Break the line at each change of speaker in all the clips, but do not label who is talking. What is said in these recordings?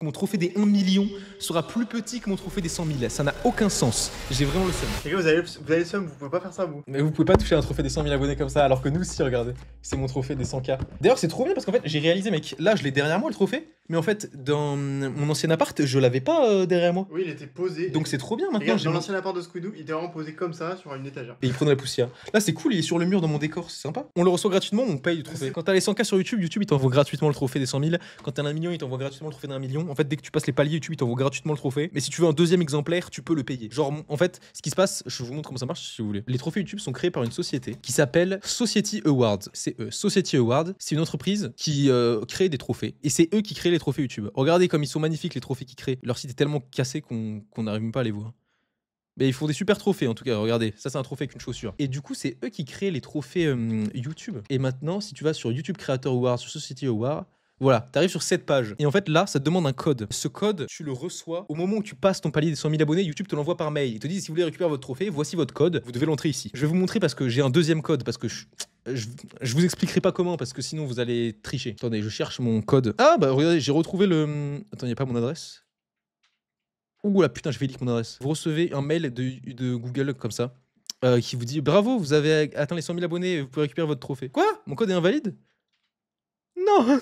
Mon trophée des 1 million sera plus petit que mon trophée des 100 000. Ça n'a aucun sens. J'ai vraiment le seum.
Les gars, vous avez le seum, vous pouvez pas faire ça, vous.
Mais vous pouvez pas toucher un trophée des 100 000 abonnés comme ça, alors que nous, si, regardez. C'est mon trophée des 100K. D'ailleurs, c'est trop bien parce qu'en fait, j'ai réalisé, mec, là, je l'ai derrière moi, le trophée. Mais en fait, dans mon ancien appart, je l'avais pas derrière moi.
Oui, il était posé.
Donc c'est trop bien maintenant.
Regarde, dans l'ancien appart de Squidou, il était vraiment posé comme ça sur une étagère.
Et il prenait la poussière. Là, c'est cool, il est sur le mur dans mon décor, c'est sympa. On le reçoit gratuitement, on paye le trophée. Quand t'as les 100K sur YouTube, YouTube il t'envoie gratuitement le trophée des 100 000. Quand t'as un million, il t'envoie gratuitement le trophée d'un million. En fait, dès que tu passes les paliers, YouTube il t'envoie gratuitement le trophée. Mais si tu veux un deuxième exemplaire, tu peux le payer. Genre, en fait, ce qui se passe, je vous montre comment ça marche si vous voulez. Les trophées YouTube sont créés par une société qui s'appelle Society Awards. C'est eux. Society Awards, c'est une entreprise qui crée des trophées. Et c'est eux qui créent les trophées YouTube. Regardez comme ils sont magnifiques les trophées qu'ils créent. Leur site est tellement cassé qu'on n'arrive même pas à les voir. Mais ils font des super trophées en tout cas, regardez, ça c'est un trophée avec une chaussure. Et du coup, c'est eux qui créent les trophées YouTube. Et maintenant, si tu vas sur YouTube Creator Awards, sur Society Awards, voilà, t'arrives sur cette page. Et en fait, là, ça te demande un code. Ce code, tu le reçois au moment où tu passes ton palier des 100 000 abonnés. YouTube te l'envoie par mail. Il te dit, si vous voulez récupérer votre trophée, voici votre code. Vous devez l'entrer ici. Je vais vous montrer parce que j'ai un deuxième code. Parce que je vous expliquerai pas comment, parce que sinon vous allez tricher. Attendez, je cherche mon code. Ah, bah regardez, j'ai retrouvé le. Attends, y a pas mon adresse? Ouh là, putain, je vais lire mon adresse. Vous recevez un mail de Google comme ça, qui vous dit bravo, vous avez atteint les 100 000 abonnés, vous pouvez récupérer votre trophée. Quoi? Mon code est invalide? Non, non,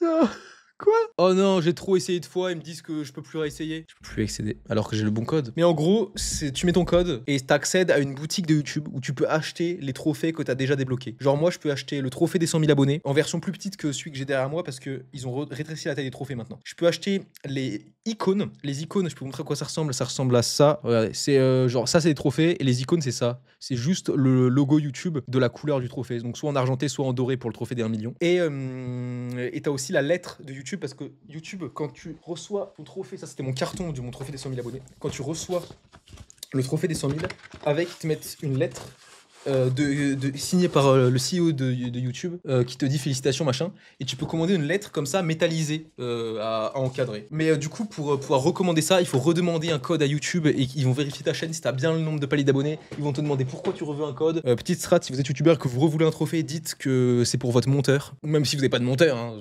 non. Quoi? Oh non, j'ai trop essayé de fois, ils me disent que je peux plus réessayer. Je peux plus accéder, alors que j'ai le bon code. Mais en gros, tu mets ton code et t'accèdes à une boutique de YouTube où tu peux acheter les trophées que t'as déjà débloqués. Genre moi, je peux acheter le trophée des 100 000 abonnés en version plus petite que celui que j'ai derrière moi parce qu'ils ont rétréci la taille des trophées maintenant. Je peux acheter les icônes. Les icônes, je peux vous montrer à quoi ça ressemble. Ça ressemble à ça. Regardez, c'est genre ça, c'est les trophées et les icônes, c'est ça. C'est juste le logo YouTube de la couleur du trophée. Donc soit en argenté, soit en doré pour le trophée des 1 million. Et t'as aussi la lettre de YouTube parce que YouTube, quand tu reçois ton trophée, ça c'était mon carton de mon trophée des 100 000 abonnés. Quand tu reçois le trophée des 100 000, avec, ils te mettent une lettre signée par le CEO de YouTube qui te dit félicitations machin, et tu peux commander une lettre comme ça métallisée à encadrer. Mais du coup, pour pouvoir recommander ça, il faut redemander un code à YouTube et ils vont vérifier ta chaîne si t'as bien le nombre de paliers d'abonnés. Ils vont te demander pourquoi tu reveux un code. Petite strat, si vous êtes youtubeur que vous revoulez un trophée, dites que c'est pour votre monteur, ou même si vous n'avez pas de monteur, hein,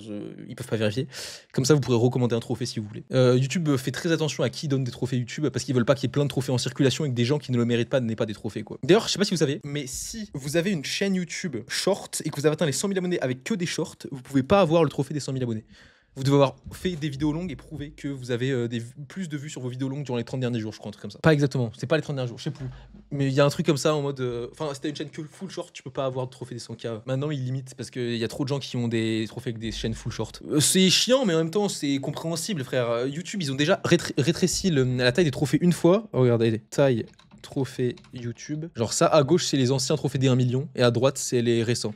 ils peuvent pas vérifier. Comme ça, vous pourrez recommander un trophée si vous voulez. YouTube fait très attention à qui donne des trophées YouTube parce qu'ils veulent pas qu'il y ait plein de trophées en circulation et que des gens qui ne le méritent pas n'aient pas des trophées quoi. D'ailleurs, je sais pas si vous savez, mais si vous avez une chaîne YouTube short et que vous avez atteint les 100 000 abonnés avec que des shorts, vous pouvez pas avoir le trophée des 100 000 abonnés. Vous devez avoir fait des vidéos longues et prouver que vous avez plus de vues sur vos vidéos longues durant les 30 derniers jours, je crois, un truc comme ça. Pas exactement, c'est pas les 30 derniers jours, je sais plus. Mais il y a un truc comme ça en mode. Enfin, si t'as une chaîne que full short, tu peux pas avoir de trophée des 100K. Maintenant, ils limitent parce qu'il y a trop de gens qui ont des trophées avec des chaînes full short. C'est chiant, mais en même temps, c'est compréhensible, frère. YouTube, ils ont déjà rétréci la taille des trophées une fois. Oh, regardez, taille trophée YouTube. Genre, ça à gauche, c'est les anciens trophées des 1 million et à droite, c'est les récents.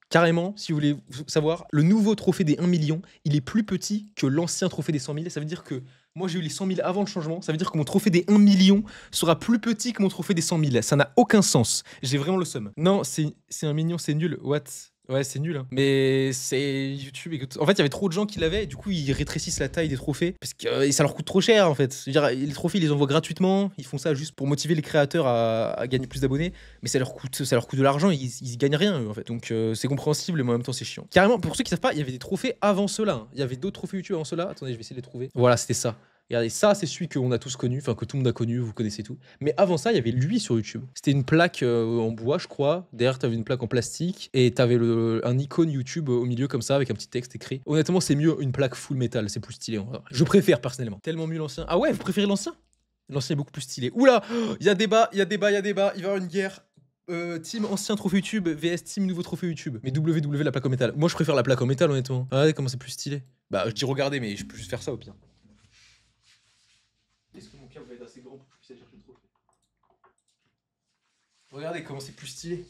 Carrément, si vous voulez savoir, le nouveau trophée des 1 million, il est plus petit que l'ancien trophée des 100 000. Ça veut dire que moi, j'ai eu les 100 000 avant le changement. Ça veut dire que mon trophée des 1 million sera plus petit que mon trophée des 100 000. Ça n'a aucun sens. J'ai vraiment le seum. Non, c'est 1 million, c'est nul. What? Ouais, c'est nul. Hein. Mais c'est YouTube. Écoute. En fait, il y avait trop de gens qui l'avaient. Du coup, ils rétrécissent la taille des trophées. Parce que ça leur coûte trop cher, en fait. Je veux dire, les trophées, ils les envoient gratuitement. Ils font ça juste pour motiver les créateurs à gagner plus d'abonnés. Mais ça leur coûte de l'argent. Ils gagnent rien, eux, en fait. Donc, c'est compréhensible, mais en même temps, c'est chiant. Carrément, pour ceux qui savent pas, il y avait des trophées avant cela. Hein. Il y avait d'autres trophées YouTube avant cela. Attendez, je vais essayer de les trouver. Voilà, c'était ça. Regardez, ça, c'est celui qu'on a tous connu, enfin que tout le monde a connu, vous connaissez tout. Mais avant ça, il y avait lui sur YouTube. C'était une plaque en bois, je crois. Derrière, t'avais une plaque en plastique et t'avais un icône YouTube au milieu comme ça avec un petit texte écrit. Honnêtement, c'est mieux une plaque full métal, c'est plus stylé. Je préfère personnellement. Tellement mieux l'ancien. Ah ouais, vous préférez l'ancien? L'ancien est beaucoup plus stylé. Oula, il y a débat, il y a débat, il y a débat. Il va y avoir une guerre. Team ancien trophée YouTube vs team nouveau trophée YouTube. Mais WW la plaque en métal. Moi, je préfère la plaque en métal, honnêtement. Regardez comment c'est plus stylé. Bah, je dis regardez, mais je peux juste faire ça au pire. Est-ce que mon câble va être assez grand pour que je puisse aller chercher le trophée? Regardez comment c'est plus stylé.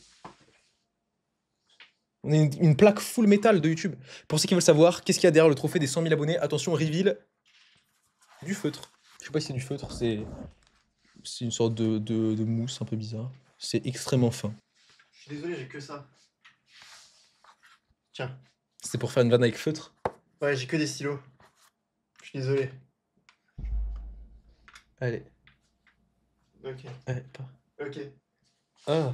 On a une plaque full métal de YouTube. Pour ceux qui veulent savoir, qu'est-ce qu'il y a derrière le trophée des 100 000 abonnés? Attention, reveal. Du feutre. Je sais pas si c'est du feutre, c'est une sorte de mousse un peu bizarre. C'est extrêmement fin.
Je suis désolé, j'ai que ça. Tiens.
C'est pour faire une vanne avec feutre?
Ouais, j'ai que des stylos. Je suis désolé.
Allez.
Ok.
Allez, pas.
Ok.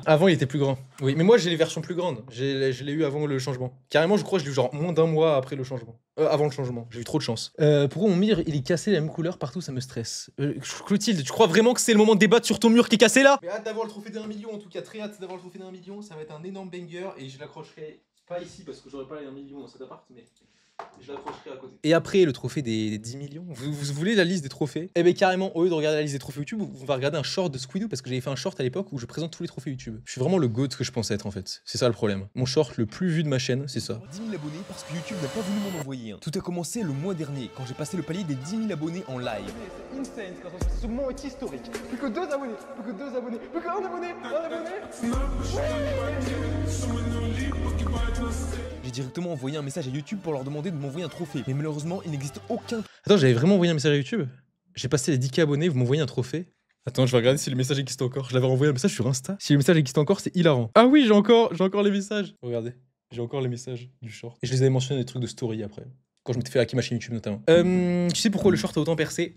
Avant, il était plus grand. Oui, mais moi, j'ai les versions plus grandes. Je l'ai eu avant le changement. Carrément, je crois que je l'ai eu genre moins d'un mois après le changement. Avant le changement. J'ai eu trop de chance. Pourquoi mon mur, il est cassé la même couleur partout, ça me stresse. Clotilde, tu crois vraiment que c'est le moment de débattre sur ton mur qui est cassé là? Mais hâte d'avoir le trophée d'1 million, en tout cas, très hâte d'avoir le trophée d'1 million. Ça va être un énorme banger et je l'accrocherai pas ici parce que j'aurais pas les 1 million dans cet appart, mais. Je l'accrocherai à côté. Et après, le trophée des 10 millions. Vous voulez la liste des trophées? Eh ben carrément, au lieu de regarder la liste des trophées YouTube, on va regarder un short de Squidou parce que j'avais fait un short à l'époque où je présente tous les trophées YouTube. Je suis vraiment le GOAT que je pense être en fait. C'est ça le problème. Mon short le plus vu de ma chaîne, c'est ça.
10 000 abonnés parce que YouTube n'a pas voulu m'en envoyer un. Tout a commencé le mois dernier quand j'ai passé le palier des 10 000 abonnés en live.
C'est insane, ce moment est historique. Plus que 2 abonnés, plus que 2 abonnés, plus qu'un abonné, un abonné.
J'ai directement envoyé un message à YouTube pour leur demander de m'envoyer un trophée. Mais malheureusement, il n'existe aucun.
Attends, j'avais vraiment envoyé un message à YouTube? J'ai passé les 10K abonnés, vous m'envoyez un trophée? Attends, je vais regarder si le message existe encore. Je l'avais envoyé un message sur Insta. Si le message existe encore, c'est hilarant. Ah oui, j'ai encore les messages. Regardez, j'ai encore les messages du short. Et je les avais mentionnés dans des trucs de story après. Quand je m'étais fait hacker ma chaîne YouTube notamment. Tu sais pourquoi le short a autant percé?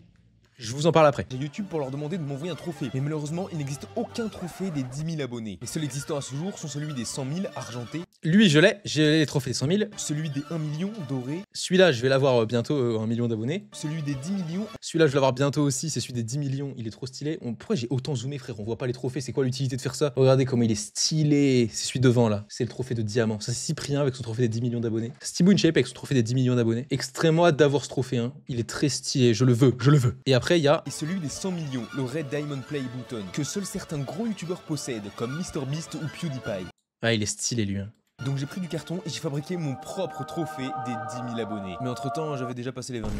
Je vous en parle après.
J'ai YouTube pour leur demander de m'envoyer un trophée. Mais malheureusement, il n'existe aucun trophée des 10 000 abonnés. Les seuls existants à ce jour sont celui des 100 000 argentés.
Lui, j'ai les trophées des 100 000.
Celui des 1 million doré.
Celui-là, je vais l'avoir bientôt 1 million d'abonnés.
Celui des 10 millions.
Celui-là, je vais l'avoir bientôt aussi. C'est celui des 10 millions. Il est trop stylé. Pourquoi j'ai autant zoomé, frère? On voit pas les trophées. C'est quoi l'utilité de faire ça? Regardez comment il est stylé. C'est celui devant là. C'est le trophée de diamant. Ça, c'est Cyprien avec son trophée des 10 millions d'abonnés. Steve Shape avec son trophée des 10 millions d'abonnés. Extrêmement hâte d'avoir ce trophée. Hein. Il est très stylé. Je le veux. Je le veux. Et après, il y a.
Et celui des 100 millions, le Red Diamond Play Button, que seuls certains gros youtubeurs possèdent, comme MrBeast ou PewDiePie.
Ah, il est stylé lui. Hein.
Donc j'ai pris du carton et j'ai fabriqué mon propre trophée des 10 000 abonnés. Mais entre temps, j'avais déjà passé les 20 000.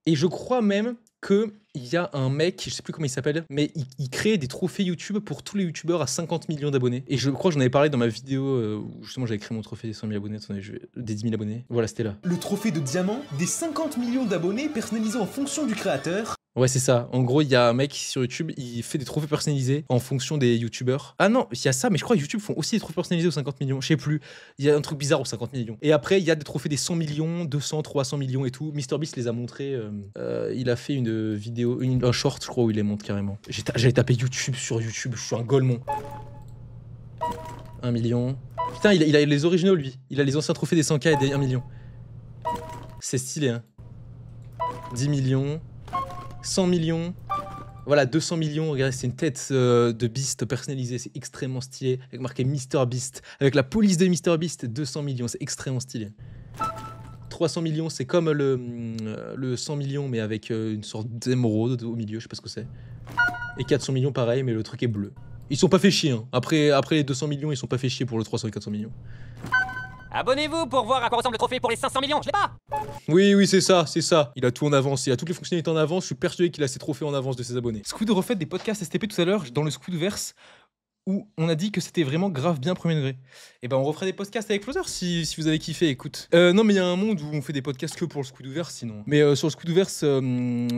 Et je crois même qu'il y a un mec, je sais plus comment il s'appelle, mais il crée des trophées YouTube pour tous les youtubeurs à 50 millions d'abonnés. Et je crois que j'en avais parlé dans ma vidéo où justement j'avais créé mon trophée des 100 000 abonnés, attendez, des 10 000 abonnés. Voilà, c'était là.
Le trophée de diamant des 50 millions d'abonnés personnalisé en fonction du créateur.
Ouais, c'est ça. En gros, il y a un mec sur YouTube, il fait des trophées personnalisés en fonction des youtubeurs. Ah non, il y a ça, mais je crois que YouTube font aussi des trophées personnalisés aux 50 millions. Je sais plus. Il y a un truc bizarre aux 50 millions. Et après, il y a des trophées des 100 millions, 200, 300 millions et tout. MrBeast les a montrés. Il a fait une vidéo, un short, je crois, où il les montre carrément. J'avais tapé YouTube sur YouTube, je suis un golemon. 1 million. Putain, il a les originaux, lui. Il a les anciens trophées des 100K et des 1 million. C'est stylé, hein. 10 millions. 100 millions, voilà 200 millions, regardez c'est une tête de Beast personnalisée, c'est extrêmement stylé, avec marqué MrBeast, avec la police de MrBeast, 200 millions, c'est extrêmement stylé. 300 millions, c'est comme le 100 millions mais avec une sorte d'émeraude au milieu, je sais pas ce que c'est. Et 400 millions pareil, mais le truc est bleu. Ils sont pas fait chier, hein. Après les 200 millions, ils sont pas fait chier pour le 300 et 400 millions.
Abonnez-vous pour voir à quoi ressemble le trophée pour les 500 millions, je l'ai pas.
Oui, c'est ça. Il a tout en avance, il a toutes les fonctionnalités en avance, je suis persuadé qu'il a ses trophées en avance de ses abonnés. Squidou refait des podcasts STP tout à l'heure dans le Squidouverse où on a dit que c'était vraiment grave bien premier degré. Et ben on referait des podcasts avec Flozer si vous avez kiffé, écoute. Non mais il y a un monde où on fait des podcasts que pour le Squidouverse sinon. Mais sur le Squidouverse,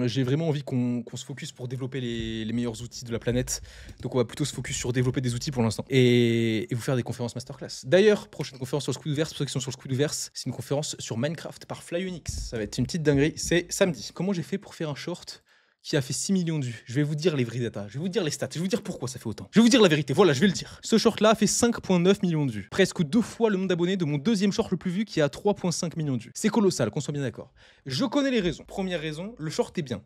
j'ai vraiment envie qu'on se focus pour développer les meilleurs outils de la planète. Donc on va plutôt se focus sur développer des outils pour l'instant. Et vous faire des conférences masterclass. D'ailleurs, prochaine conférence sur le Squidouverse, pour ceux qui sont sur le Squidouverse, c'est une conférence sur Minecraft par Flyonix. Ça va être une petite dinguerie, c'est samedi. Comment j'ai fait pour faire un short qui a fait 6 millions de vues? Je vais vous dire les vrais datas, je vais vous dire les stats, je vais vous dire pourquoi ça fait autant. Je vais vous dire la vérité, voilà, je vais le dire. Ce short-là a fait 5,9 millions de vues. Presque 2 fois le nombre d'abonnés de mon deuxième short le plus vu qui a 3,5 millions de vues. C'est colossal, qu'on soit bien d'accord. Je connais les raisons. Première raison, le short est bien.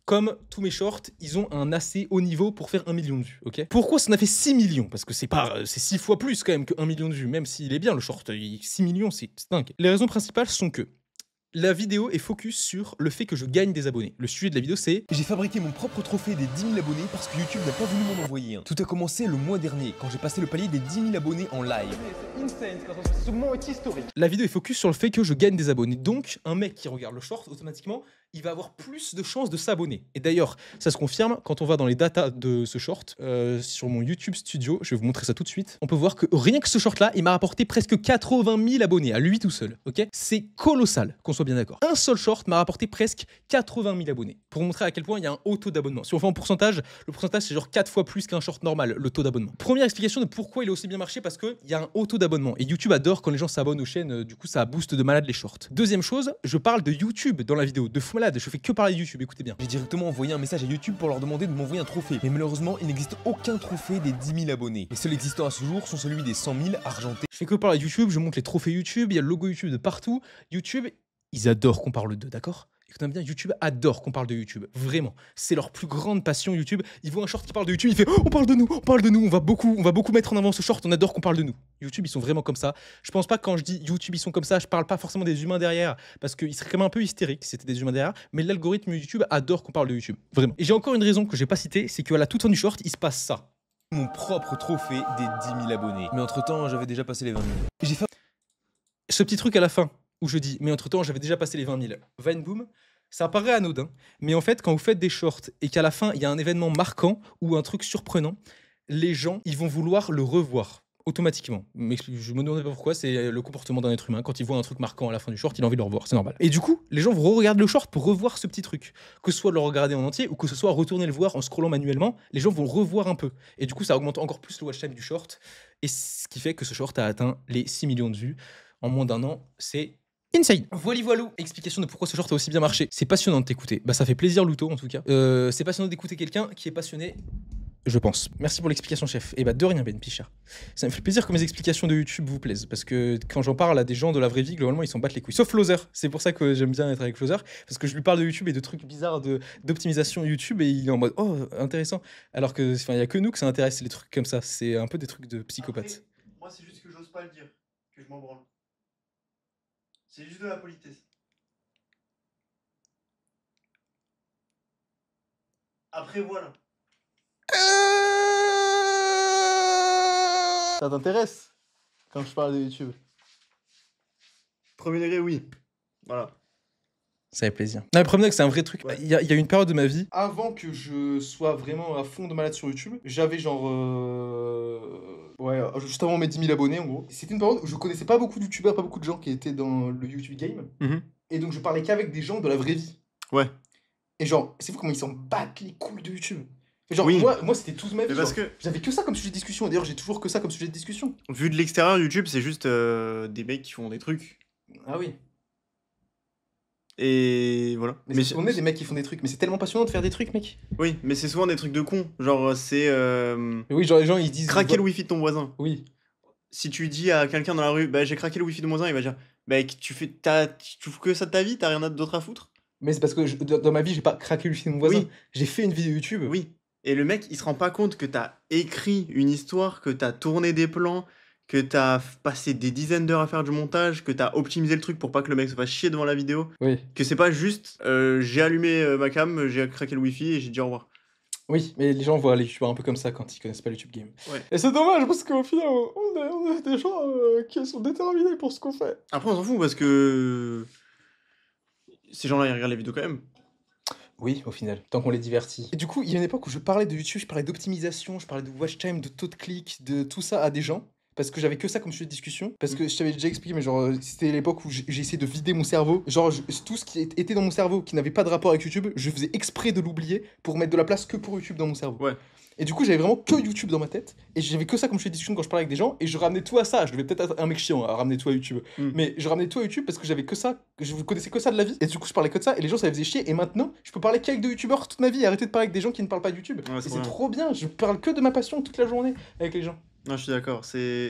Comme tous mes shorts, ils ont un assez haut niveau pour faire 1 million de vues, ok? Pourquoi ça en a fait 6 millions? Parce que c'est 6 fois plus quand même que 1 million de vues, même s'il est bien le short. 6 millions, c'est dingue. Les raisons principales sont que la vidéo est focus sur le fait que je gagne des abonnés. Le sujet de la vidéo, c'est...
J'ai fabriqué mon propre trophée des 10 000 abonnés parce que YouTube n'a pas voulu m'en envoyer un. Tout a commencé le mois dernier, quand j'ai passé le palier des 10 000 abonnés en live.
C'est insane, ce moment est historique.
La vidéo est focus sur le fait que je gagne des abonnés. Donc, un mec qui regarde le short, automatiquement, il va avoir plus de chances de s'abonner. Et d'ailleurs, ça se confirme quand on va dans les datas de ce short, sur mon YouTube Studio, je vais vous montrer ça tout de suite. On peut voir que rien que ce short-là, il m'a rapporté presque 80 000 abonnés, à lui tout seul, ok? C'est colossal, qu'on soit bien d'accord. Un seul short m'a rapporté presque 80 000 abonnés. pour vous montrer à quel point il y a un haut taux d'abonnement. Si on fait en pourcentage, le pourcentage c'est genre 4 fois plus qu'un short normal, le taux d'abonnement. Première explication de pourquoi il a aussi bien marché, parce qu'il y a un haut taux d'abonnement. Et YouTube adore quand les gens s'abonnent aux chaînes, du coup ça booste de malade les shorts. Deuxième chose, je parle de YouTube dans la vidéo, de fou malade, je fais que parler de YouTube, écoutez bien.
J'ai directement envoyé un message à YouTube pour leur demander de m'envoyer un trophée. Mais malheureusement, il n'existe aucun trophée des 10 000 abonnés. Les seuls existants à ce jour sont celui des 100 000 argentés.
Je fais que parler de YouTube, je montre les trophées YouTube, il y a le logo YouTube de partout. YouTube, ils adorent qu'on parle d'eux, d'accord? Écoutez bien, YouTube adore qu'on parle de YouTube, vraiment. C'est leur plus grande passion YouTube. Ils voient un short qui parle de YouTube, ils font oh, on parle de nous, on va beaucoup mettre en avant ce short, on adore qu'on parle de nous. YouTube, ils sont vraiment comme ça. Je pense pas que quand je dis YouTube, ils sont comme ça, je parle pas forcément des humains derrière, parce qu'ils seraient quand même un peu hystériques si c'était des humains derrière, mais l'algorithme YouTube adore qu'on parle de YouTube, vraiment. Et j'ai encore une raison que j'ai pas citée, c'est qu'à la toute fin du short, il se passe ça.
Mon propre trophée des 10 000 abonnés. Mais entre temps, j'avais déjà passé les 20 000. J'ai fait
Ce petit truc à la fin, où je dis, mais entre temps, j'avais déjà passé les 20 000. Vineboom, ça paraît anodin, mais en fait, quand vous faites des shorts et qu'à la fin, il y a un événement marquant ou un truc surprenant, les gens, ils vont vouloir le revoir automatiquement. Je me demande pas pourquoi, c'est le comportement d'un être humain. Quand il voit un truc marquant à la fin du short, il a envie de le revoir, c'est normal. Et du coup, les gens vont regarder le short pour revoir ce petit truc. Que ce soit le regarder en entier ou que ce soit retourner le voir en scrollant manuellement, les gens vont le revoir un peu. Et du coup, ça augmente encore plus le watch time du short. Et ce qui fait que ce short a atteint les 6 millions de vues en moins d'un an. C'est insane. Voilà, explication de pourquoi ce short a aussi bien marché. C'est passionnant de t'écouter. Bah ça fait plaisir Luto en tout cas. C'est passionnant d'écouter quelqu'un qui est passionné, je pense. Merci pour l'explication chef. Et bah de rien Ben Pichard. Ça me fait plaisir que mes explications de YouTube vous plaisent. Parce que quand j'en parle à des gens de la vraie vie, globalement ils s'en battent les couilles. Sauf Flozer. C'est pour ça que j'aime bien être avec Flozer. Parce que je lui parle de YouTube et de trucs bizarres d'optimisation YouTube et il est en mode oh intéressant. Alors que il y a que nous que ça intéresse les trucs comme ça. C'est un peu des trucs de psychopathes.
Après, moi c'est juste que j'ose pas le dire, que je m'en branle. C'est juste de la politesse. Après voilà.
Ça t'intéresse quand je parle de YouTube?
Premier degré, oui. Voilà.
Ça fait plaisir. Non, le problème, c'est que c'est un vrai truc.
Ouais.
Il y a une période de ma vie, avant que je sois vraiment à fond de malade sur YouTube, j'avais genre. Ouais, juste avant mes 10 000 abonnés en gros. C'était une période où je connaissais pas beaucoup de youtubeurs, pas beaucoup de gens qui étaient dans le YouTube game. Et donc je parlais qu'avec des gens de la vraie vie.
Ouais.
Et genre, c'est fou comment ils s'en battent les couilles de YouTube. Et genre,
Oui.
moi c'était toute ma vie.
Mais parce
genre,
que
j'avais que ça comme sujet de discussion. D'ailleurs, j'ai toujours que ça comme sujet de discussion.
vu de l'extérieur, YouTube c'est juste des mecs qui font des trucs.
Ah oui.
Et voilà.
Mais on est des mecs qui font des trucs. Mais c'est tellement passionnant de faire des trucs, mec.
Oui, mais c'est souvent des trucs de cons. Genre c'est
Mais oui, genre les gens ils disent.
craquer le wifi de ton voisin.
Oui.
Si tu dis à quelqu'un dans la rue, bah j'ai craqué le wifi de mon voisin, il va dire, bah tu fais que ça de ta vie, t'as rien d'autre à foutre.
Mais c'est parce que dans ma vie, j'ai pas craqué le wifi de mon voisin.
Oui.
J'ai fait une vidéo YouTube.
Oui. Et le mec, il se rend pas compte que t'as écrit une histoire, que t'as tourné des plans, que t'as passé des dizaines d'heures à faire du montage, que t'as optimisé le truc pour pas que le mec se fasse chier devant la vidéo.
Oui.
Que c'est pas juste, j'ai allumé ma cam, j'ai craqué le wifi et j'ai dit au revoir.
Oui, mais les gens voient les youtubeurs un peu comme ça quand ils connaissent pas le YouTube game.
Ouais.
Et c'est dommage parce qu'au final, on est des gens qui sont déterminés pour ce qu'on fait.
Après, on s'en fout parce que ces gens-là, ils regardent les vidéos quand même.
Oui, au final, tant qu'on les divertit. Et du coup, il y a une époque où je parlais de YouTube, je parlais d'optimisation, je parlais de watch time, de taux de clic, de tout ça à des gens. Parce que j'avais que ça comme sujet de discussion. Parce que je t'avais déjà expliqué, mais genre, c'était l'époque où j'ai essayé de vider mon cerveau. Genre, tout ce qui était dans mon cerveau qui n'avait pas de rapport avec YouTube, je faisais exprès de l'oublier pour mettre de la place que pour YouTube dans mon cerveau.
Ouais.
Et du coup, j'avais vraiment que YouTube dans ma tête. Et j'avais que ça comme sujet de discussion quand je parlais avec des gens. Et je ramenais tout à ça. Je devais peut-être être un mec chiant à ramener tout à YouTube. Mais je ramenais tout à YouTube parce que j'avais que ça. Je connaissais que ça de la vie. Et du coup, je parlais que de ça. Et les gens, ça les faisait chier. Et maintenant, je peux parler qu'avec de YouTubeurs toute ma vie. Et arrêter de parler avec des gens qui ne parlent pas de YouTube.
Ouais,
Et
c'est
c'est
vrai.
trop bien. Je parle que de ma passion toute la journée avec les gens.
Non, je suis d'accord.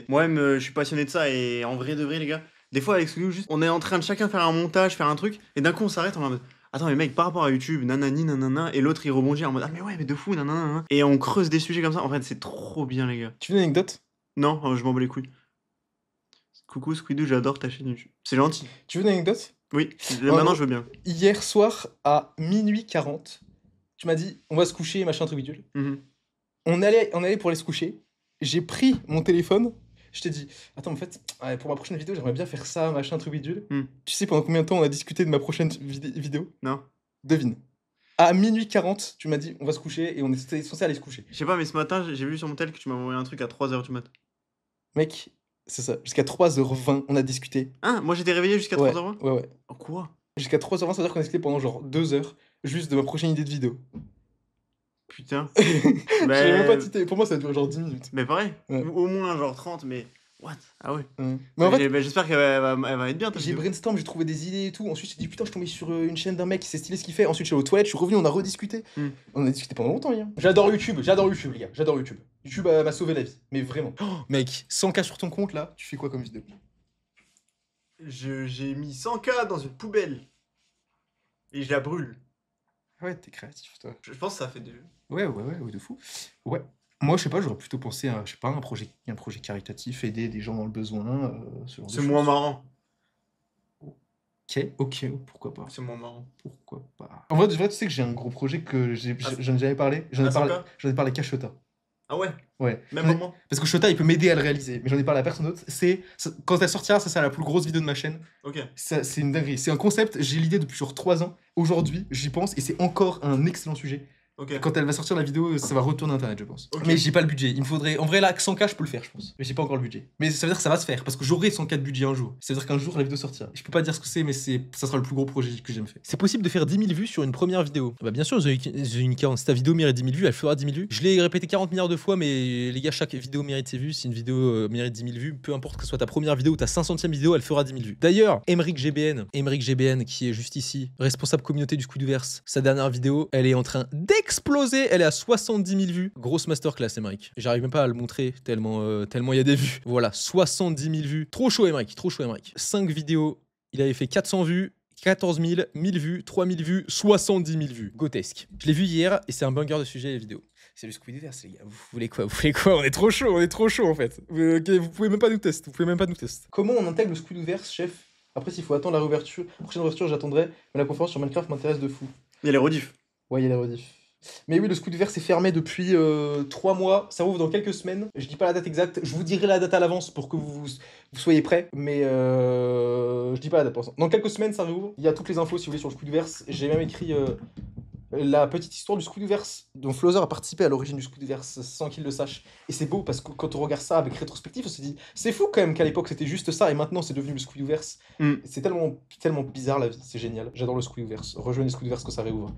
Moi-même, je suis passionné de ça et en vrai de vrai, les gars, des fois avec Squidou, juste, on est en train de chacun faire un montage, faire un truc, et d'un coup on s'arrête, on est en mode attends, mais mec, par rapport à YouTube, nanani, nanana, et l'autre il rebondit en mode ah, mais ouais, mais de fou, nanana, nanana. Et on creuse des sujets comme ça. En fait, c'est trop bien, les gars.
Tu veux une anecdote?
Non, je m'en bats les couilles. Coucou Squidou, j'adore ta chaîne YouTube. C'est gentil.
Tu veux une anecdote?
Oui, maintenant je veux bien.
Hier soir à minuit 40, tu m'as dit on va se coucher, machin, truc bidule.
Mhm.
On allait pour aller se coucher. J'ai pris mon téléphone. Je t'ai dit, attends, en fait, ouais, pour ma prochaine vidéo, j'aimerais bien faire ça, machin, truc bidule. Tu sais pendant combien de temps on a discuté de ma prochaine vidéo?
Non.
Devine. À minuit 40, tu m'as dit, on va se coucher et on était censé aller se coucher.
Je sais pas, mais ce matin, j'ai vu sur mon tel que tu m'as envoyé un truc à 3h du mat.
Mec, c'est ça. Jusqu'à 3h20, on a discuté.
Hein, moi j'étais réveillé jusqu'à
Ouais,
3h20.
ouais.
Oh, quoi?
Jusqu'à 3h20, ça veut dire qu'on a discuté pendant genre 2 heures, juste de ma prochaine idée de vidéo.
Putain.
J'ai
Mais-
même pas tité. Pour moi, ça va durer genre 10 minutes.
Mais pareil,
Ouais.
au moins genre 30, mais. What? Ah ouais.
Mais en fait,
J'espère qu'elle elle va être bien ta
j'ai
vidéo.
brainstorm, j'ai trouvé des idées et tout. Ensuite, j'ai dit putain, je suis tombé sur une chaîne d'un mec qui sait stylé ce qu'il fait. Ensuite, je suis allé aux toilettes, je suis revenu, on a rediscuté. On a discuté pendant longtemps hier. J'adore YouTube, les gars. J'adore YouTube. YouTube m'a sauvé la vie, mais vraiment. Oh, mec, 100K sur ton compte là, tu fais quoi comme vidéo?
J'ai mis 100K dans une poubelle. Et je la brûle.
Ouais, t'es créatif, toi.
Je pense que ça fait des vues.
Ouais, de fou. Ouais. Moi, je sais pas, j'aurais plutôt pensé à, je sais pas, un projet caritatif, aider des gens dans le besoin, ce genre de
C'est
choses.
moins marrant.
Ok, pourquoi pas.
C'est moins marrant.
Pourquoi pas. En vrai, tu sais que j'ai un gros projet que j'en ai jamais parlé. J'en ai
Ah,
parlé,
100K?
j'en ai parlé qu'à Shota.
Ah ouais?
Ouais.
Même
J'en ai-
moment?
Parce que Shota, il peut m'aider à le réaliser, mais j'en ai parlé à personne d'autre. Quand elle sortira, ça sera la plus grosse vidéo de ma chaîne.
Ok.
C'est une dinguerie. C'est un concept, j'ai l'idée depuis genre 3 ans. Aujourd'hui, j'y pense et c'est encore un excellent sujet.
Ok.
Quand elle va sortir la vidéo, ça va retourner internet, je pense.
Ok.
Mais j'ai pas le budget. Il me faudrait. En vrai, là, 100K, je peux le faire, je pense. Mais j'ai pas encore le budget. Mais ça veut dire que ça va se faire parce que j'aurai 100K de budget un jour. Ça veut dire qu'un jour, la vidéo sortira. Je peux pas dire ce que c'est, mais ça sera le plus gros projet que j'ai fait. C'est possible de faire 10 000 vues sur une première vidéo. Bah, bien sûr, The Unicorn, si ta vidéo mérite 10 000 vues, elle fera 10 000 vues. Je l'ai répété 40 milliards de fois, mais les gars, chaque vidéo mérite ses vues. Si une vidéo mérite 10 000 vues, peu importe que ce soit ta première vidéo ou ta 500e vidéo, elle fera 10 000 vues. D'ailleurs, Emeric GBN, qui est juste ici, responsable communauté du Squidverse, sa dernière vidéo, elle est en train d'exploser. Elle est à 70 000 vues. Grosse masterclass, Emeric. J'arrive même pas à le montrer tellement il y a des vues. Voilà, 70 000 vues. Trop chaud, Emeric. 5 vidéos, il avait fait 400 vues. 14 000, 1000 vues, 3000 vues, 70 000 vues. Grotesque. Je l'ai vu hier et c'est un banger de sujet les vidéos. C'est le Squidverse, les gars. Vous voulez quoi? On est trop chaud en fait. Vous pouvez même pas nous tester. Comment on intègre le Squidverse, chef? Après, s'il faut attendre la réouverture, la prochaine réouverture, j'attendrai. Mais la conférence sur Minecraft m'intéresse de fou.
Il y a les rediffs.
Ouais, il y a la rediff. Mais oui, le Squidverse est fermé depuis 3 mois. Ça ouvre dans quelques semaines. Je dis pas la date exacte. Je vous dirai la date à l'avance pour que vous soyez prêts. Mais je dis pas la date pour l'instant. Dans quelques semaines, ça réouvre. Il y a toutes les infos si vous voulez sur le Squidverse. J'ai même écrit la petite histoire du Squidverse, dont Flowzer a participé à l'origine du Squidverse sans qu'il le sache. Et c'est beau parce que quand on regarde ça avec rétrospective, on se dit c'est fou quand même qu'à l'époque c'était juste ça et maintenant c'est devenu le Squidverse. C'est tellement bizarre la vie, c'est génial. J'adore le Squidverse. Rejoignez le Squidverse quand ça réouvre.